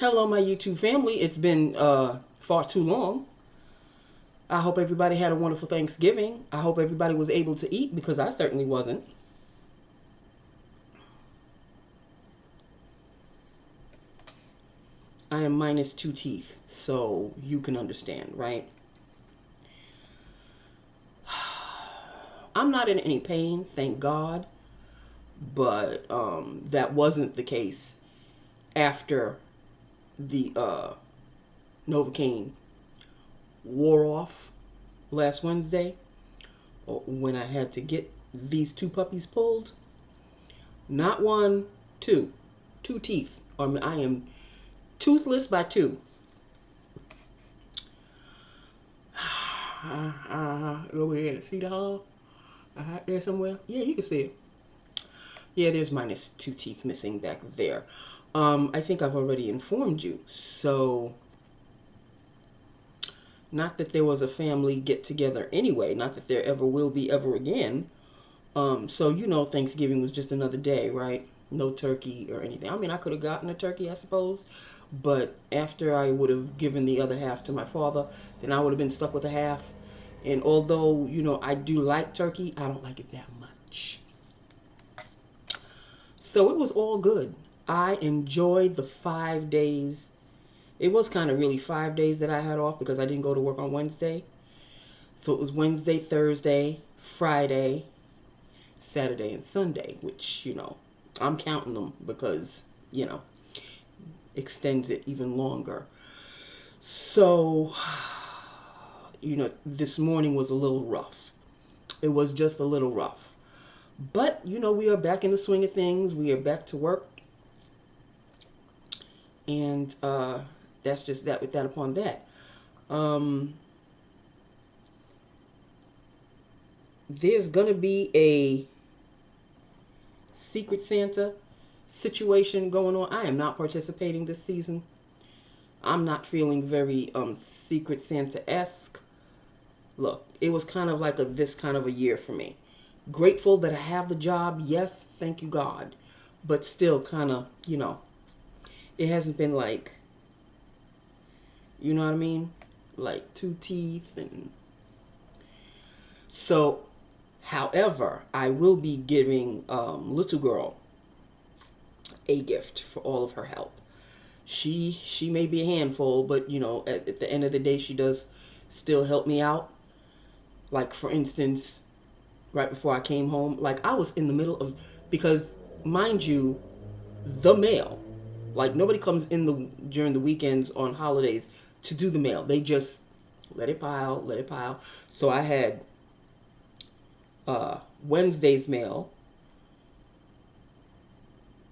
Hello, my YouTube family. It's been far too long. I hope everybody had a wonderful Thanksgiving. I hope everybody was able to eat because I certainly wasn't. I am minus 2 teeth, so you can understand, right? I'm not in any pain, thank God, but that wasn't the case after the Novocaine wore off last Wednesday when I had to get these two puppies pulled. Not one, two. Two teeth. I am toothless by two. Over here, see the hole? There somewhere? Yeah, you can see it. Yeah, there's minus 2 teeth missing back there. I think I've already informed you. So, not that there was a family get together anyway. Not that there ever will be ever again. So you know Thanksgiving was just another day, right? No turkey or anything. I mean, I could have gotten a turkey, I suppose. But after I would have given the other half to my father, then I would have been stuck with a half. And although, I do like turkey, I don't like it that much. So it was all good. I enjoyed the 5 days. It was kind of really 5 days that I had off because I didn't go to work on Wednesday. So it was Wednesday, Thursday, Friday, Saturday, and Sunday, which, I'm counting them because, extends it even longer. So, this morning was a little rough. It was just a little rough. But, we are back in the swing of things. We are back to work. And that's just that with that upon that. There's going to be a Secret Santa situation going on. I am not participating this season. I'm not feeling very Secret Santa-esque. Look, it was kind of like this kind of a year for me. Grateful that I have the job. Yes, thank you God. But still kind of, it hasn't been like, you know what I mean? Like 2 teeth and so, however, I will be giving little girl a gift for all of her help. She may be a handful, but at the end of the day, she does still help me out. Like for instance, right before I came home, like I was in the middle of, because mind you, the mail, like nobody comes in during the weekends on holidays to do the mail. They just let it pile. So I had Wednesday's mail.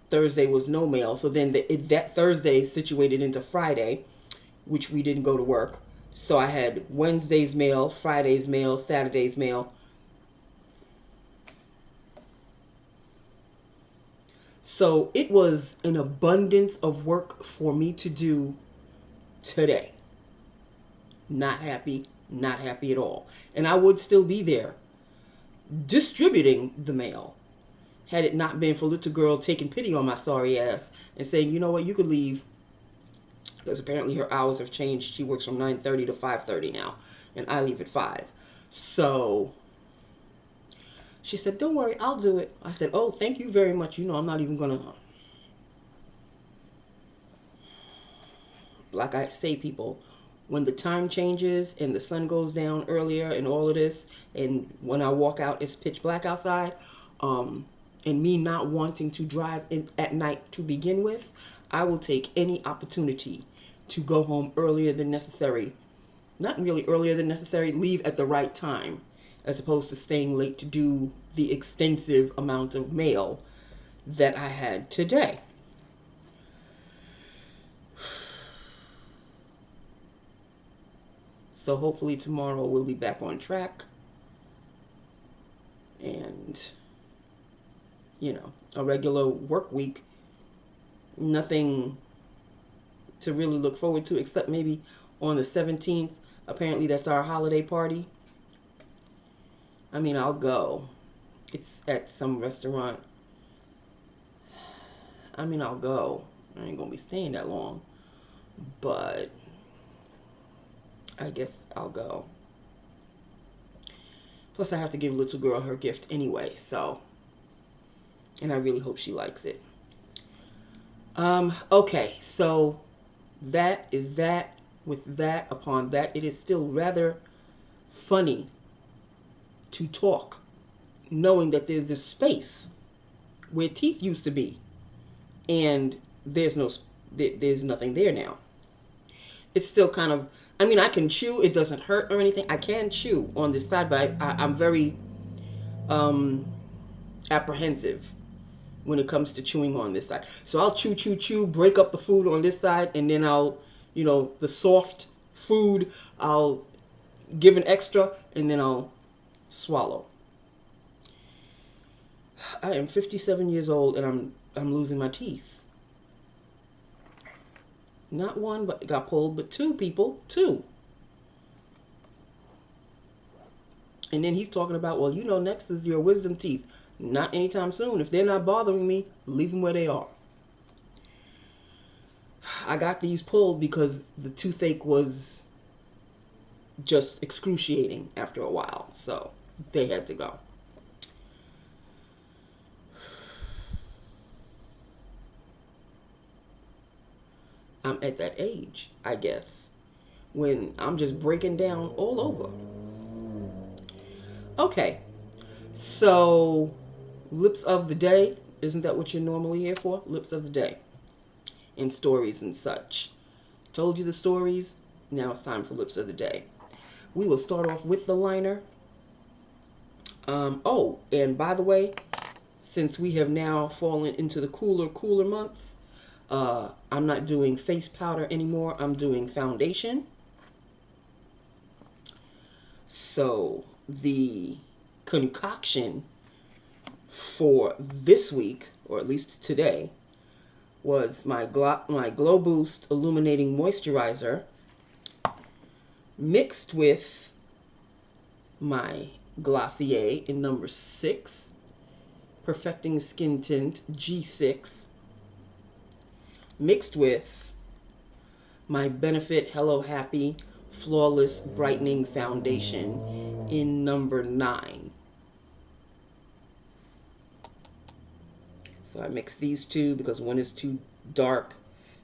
Thursday was no mail. So then that Thursday situated into Friday, which we didn't go to work. So I had Wednesday's mail, Friday's mail, Saturday's mail. So it was an abundance of work for me to do today. Not happy at all. And I would still be there distributing the mail had it not been for little girl taking pity on my sorry ass and saying, you know what, you could leave, because apparently her hours have changed. She works from 9:30 to 5:30 now, and I leave at 5. So she said, don't worry, I'll do it. I said, oh, thank you very much. I'm not even gonna, like I say, people, when the time changes and the sun goes down earlier and all of this, and when I walk out, it's pitch black outside, and me not wanting to drive at night to begin with, I will take any opportunity to go home earlier than necessary. Not really earlier than necessary, leave at the right time, as opposed to staying late to do the extensive amount of mail that I had today. So hopefully tomorrow we'll be back on track. And, a regular work week. Nothing to really look forward to except maybe on the 17th. Apparently that's our holiday party. I mean, I'll go. It's at some restaurant. I mean, I'll go. I ain't going to be staying that long. But I guess I'll go. Plus, I have to give little girl her gift anyway, so. And I really hope she likes it. Okay, so that is that. With that, upon that, it is still rather funny to talk, knowing that there's this space where teeth used to be, and there's nothing there now. It's still kind of, I mean, I can chew. It doesn't hurt or anything. I can chew on this side, but I'm very apprehensive when it comes to chewing on this side. So I'll chew, break up the food on this side, and then I'll, the soft food, I'll give an extra, and then I'll swallow. I am 57 years old, and I'm losing my teeth. Not one, but got pulled, but two people, two. And then he's talking about, well, next is your wisdom teeth. Not anytime soon. If they're not bothering me, leave them where they are. I got these pulled because the toothache was just excruciating after a while. So they had to go. I'm at that age, I guess, when I'm just breaking down all over. Okay, so lips of the day. Isn't that what you're normally here for? Lips of the day and stories and such. Told you the stories. Now it's time for lips of the day. We will start off with the liner. Oh, and by the way, since we have now fallen into the cooler months, I'm not doing face powder anymore. I'm doing foundation. So the concoction for this week, or at least today, was my Glow Boost Illuminating Moisturizer mixed with my Glossier in number 6 Perfecting Skin Tint G6 mixed with my Benefit Hello Happy Flawless Brightening Foundation in number 9. So I mixed these two because one is too dark.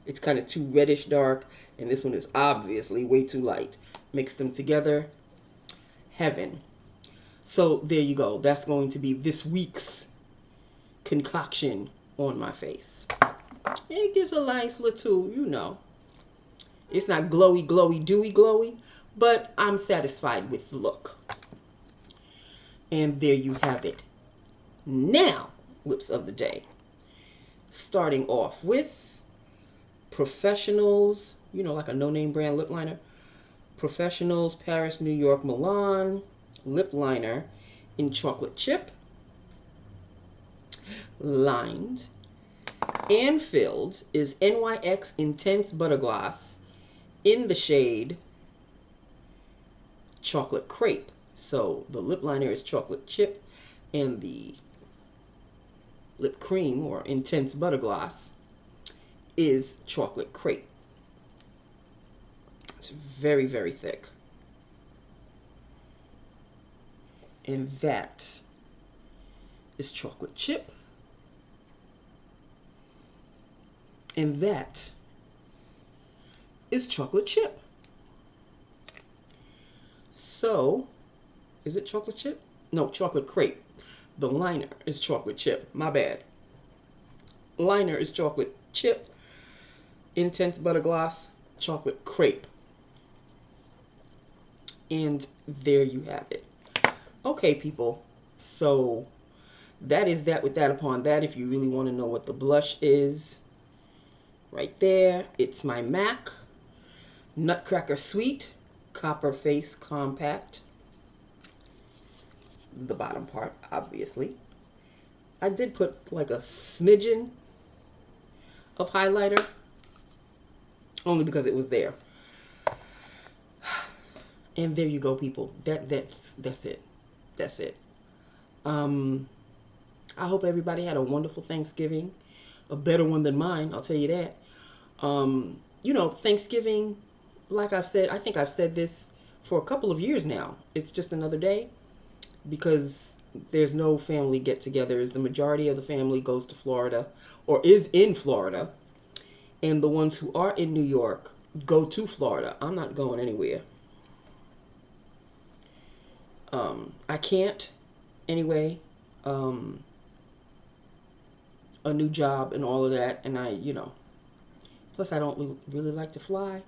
It's kind of too reddish dark. And this one is obviously way too light. Mix them together. Heaven. So there you go. That's going to be this week's concoction on my face. It gives a nice little, It's not glowy, dewy, glowy. But I'm satisfied with the look. And there you have it. Now, lips of the day. Starting off with Professionals, like a no-name brand lip liner. Professionals Paris, New York, Milan lip liner in chocolate chip. Lined and filled is NYX Intense Butter Gloss in the shade Chocolate Crepe. So the lip liner is chocolate chip and the lip cream or intense butter gloss is chocolate crepe. It's very, very thick. And that is chocolate chip. And that is chocolate chip. So, is it chocolate chip? No, chocolate crepe. The liner is chocolate chip. My bad. Liner is chocolate chip. Intense butter gloss, chocolate crepe. And there you have it. Okay, people. So that is that with that upon that. If you really want to know what the blush is, right there. It's my MAC Nutcracker Sweet Copper Face Compact. The bottom part, obviously. I did put like a smidgen of highlighter, only because it was there. And there you go, people. That's it. That's it. I hope everybody had a wonderful Thanksgiving, a better one than mine. I'll tell you that. Thanksgiving, like I've said, I think I've said this for a couple of years now. It's just another day because there's no family get-togethers. The majority of the family goes to Florida or is in Florida, and the ones who are in New York go to Florida. I'm not going anywhere. I can't anyway. A new job and all of that, and plus I don't really like to fly.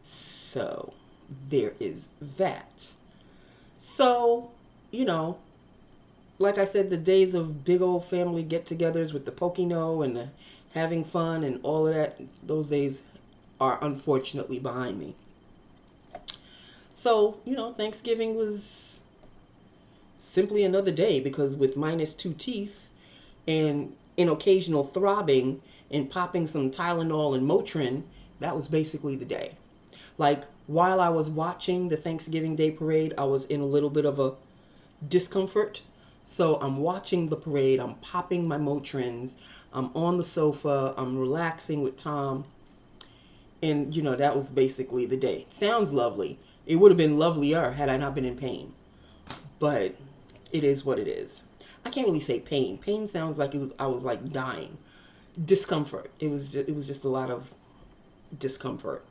So there is that. So, like I said, the days of big old family get-togethers with the Pokino and the having fun and all of that, those days are unfortunately behind me. So, Thanksgiving was simply another day because with -2 teeth and an occasional throbbing and popping some Tylenol and Motrin, that was basically the day. Like, while I was watching the Thanksgiving Day parade, I was in a little bit of a discomfort. So I'm watching the parade, I'm popping my Motrins, I'm on the sofa, I'm relaxing with Tom. And, that was basically the day. It sounds lovely. It would have been lovelier had I not been in pain. But it is what it is. I can't really say pain. Pain sounds like I was like dying. Discomfort. It was just a lot of discomfort.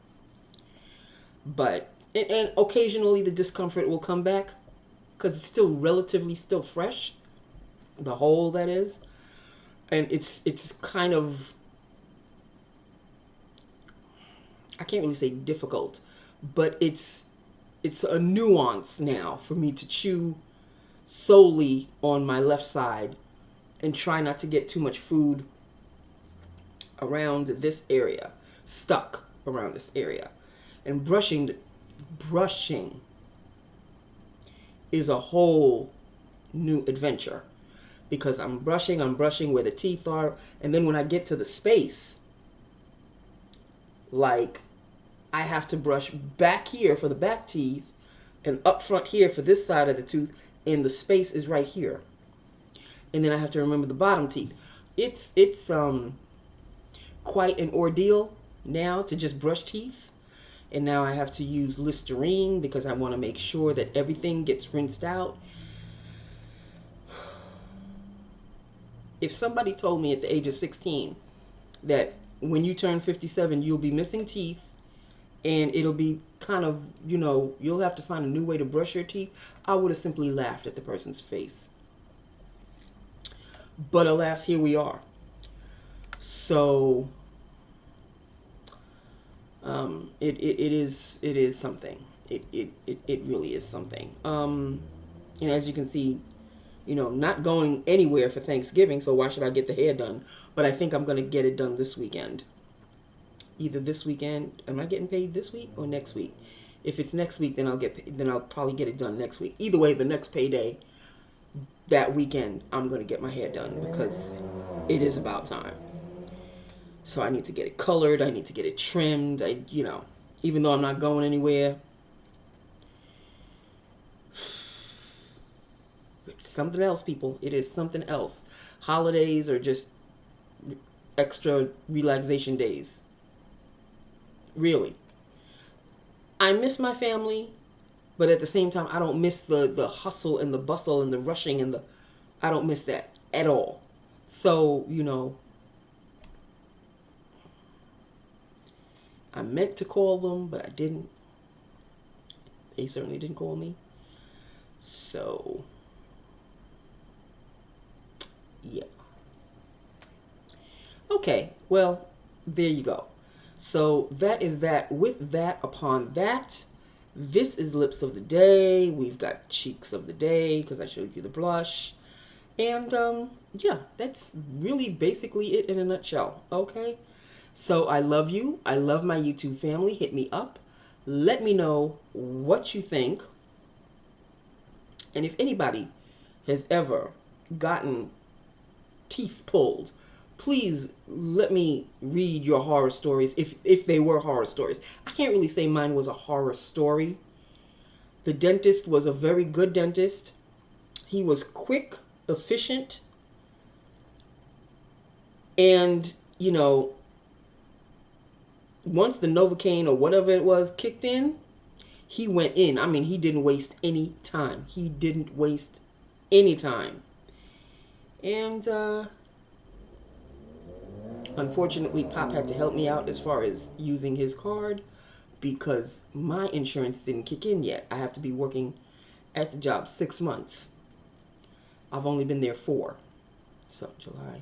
But, and occasionally the discomfort will come back because it's still relatively still fresh. The hole, that is. And it's kind of, I can't really say difficult, but it's a nuance now for me to chew solely on my left side and try not to get too much food around this area, stuck around this area. And brushing is a whole new adventure because I'm brushing where the teeth are, and then when I get to the space, like, I have to brush back here for the back teeth and up front here for this side of the tooth, and the space is right here. And then I have to remember the bottom teeth. It's quite an ordeal now to just brush teeth. And now I have to use Listerine because I want to make sure that everything gets rinsed out. If somebody told me at the age of 16 that when you turn 57, you'll be missing teeth and it'll be kind of, you'll have to find a new way to brush your teeth, I would have simply laughed at the person's face. But alas, here we are. So it is something. It really is something. And as you can see, not going anywhere for Thanksgiving, so why should I get the hair done? But I think I'm going to get it done this weekend. Either this weekend, am I getting paid this week or next week? If it's next week, then I'll probably get it done next week. Either way, the next payday, that weekend, I'm going to get my hair done because it is about time. So I need to get it colored. I need to get it trimmed. Even though I'm not going anywhere, it's something else, people. It is something else. Holidays are just extra relaxation days. Really. I miss my family, but at the same time, I don't miss the hustle and the bustle and the rushing and I don't miss that at all. So, I meant to call them, but I didn't. They certainly didn't call me. So, yeah. Okay, well, there you go. So that is that. With that, upon that, this is Lips of the Day. We've got Cheeks of the Day because I showed you the blush. And, yeah, that's really basically it in a nutshell, okay? So I love you. I love my YouTube family. Hit me up. Let me know what you think. And if anybody has ever gotten teeth pulled, please let me read your horror stories if they were horror stories. I can't really say mine was a horror story. The dentist was a very good dentist. He was quick, efficient, and, once the Novocaine or whatever it was kicked in, he went in. I mean, he didn't waste any time. He didn't waste any time. And unfortunately, Pop had to help me out as far as using his card because my insurance didn't kick in yet. I have to be working at the job 6 months. I've only been there 4. So July,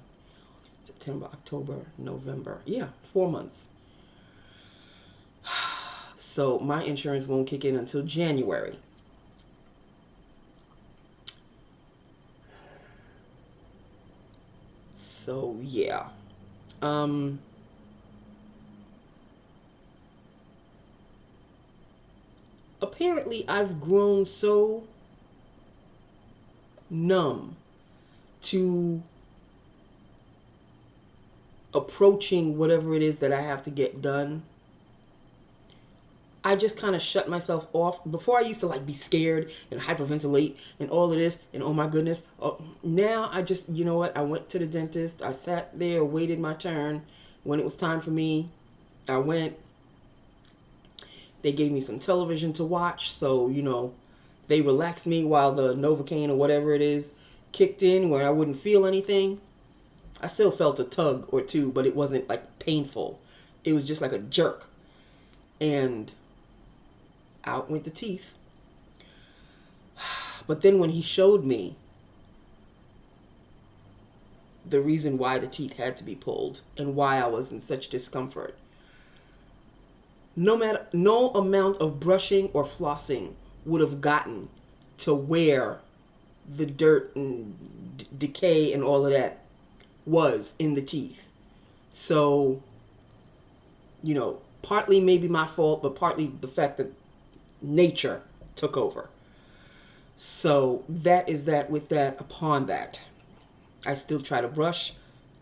September, October, November. Yeah, 4 months. So my insurance won't kick in until January. So yeah. Apparently I've grown so numb to approaching whatever it is that I have to get done. I just kind of shut myself off. Before I used to like be scared and hyperventilate and all of this and oh my goodness. Now I just, you know what? I went to the dentist. I sat there, waited my turn. When it was time for me, I went. They gave me some television to watch. So, you know, they relaxed me while the Novocaine or whatever it is kicked in where I wouldn't feel anything. I still felt a tug or two, but it wasn't like painful. It was just like a jerk. And out went the teeth. But then when he showed me the reason why the teeth had to be pulled and why I was in such discomfort, no amount of brushing or flossing would have gotten to where the dirt and decay and all of that was in the teeth. So, you know, partly maybe my fault, but partly the fact that nature took over. So that is that with that. Upon that, I still try to brush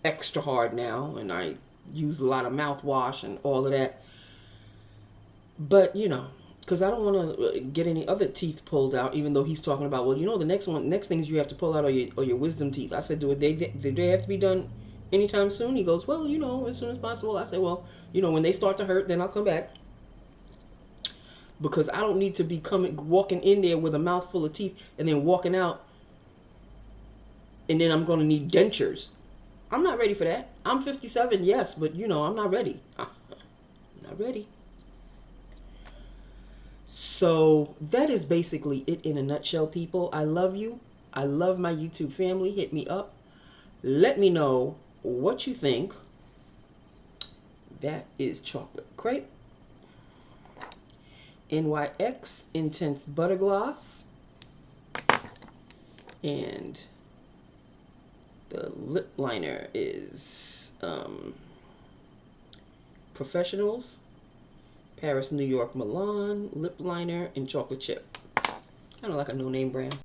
extra hard now, and I use a lot of mouthwash and all of that. But, you know, because I don't want to get any other teeth pulled out, even though he's talking about, well, you know, the next things you have to pull out are your wisdom teeth. I said, do they have to be done anytime soon? He goes, well, you know, as soon as possible. I said, well, you know, when they start to hurt, then I'll come back. Because I don't need to be walking in there with a mouthful of teeth and then walking out and then I'm going to need dentures. I'm not ready for that. I'm 57, yes, but, you know, I'm not ready. I'm not ready. So that is basically it in a nutshell, people. I love you. I love my YouTube family. Hit me up. Let me know what you think. That is chocolate crepe. NYX Intense Butter Gloss. And the lip liner is Professionals. Paris, New York, Milan. Lip liner in chocolate chip. Kind of like a no-name brand.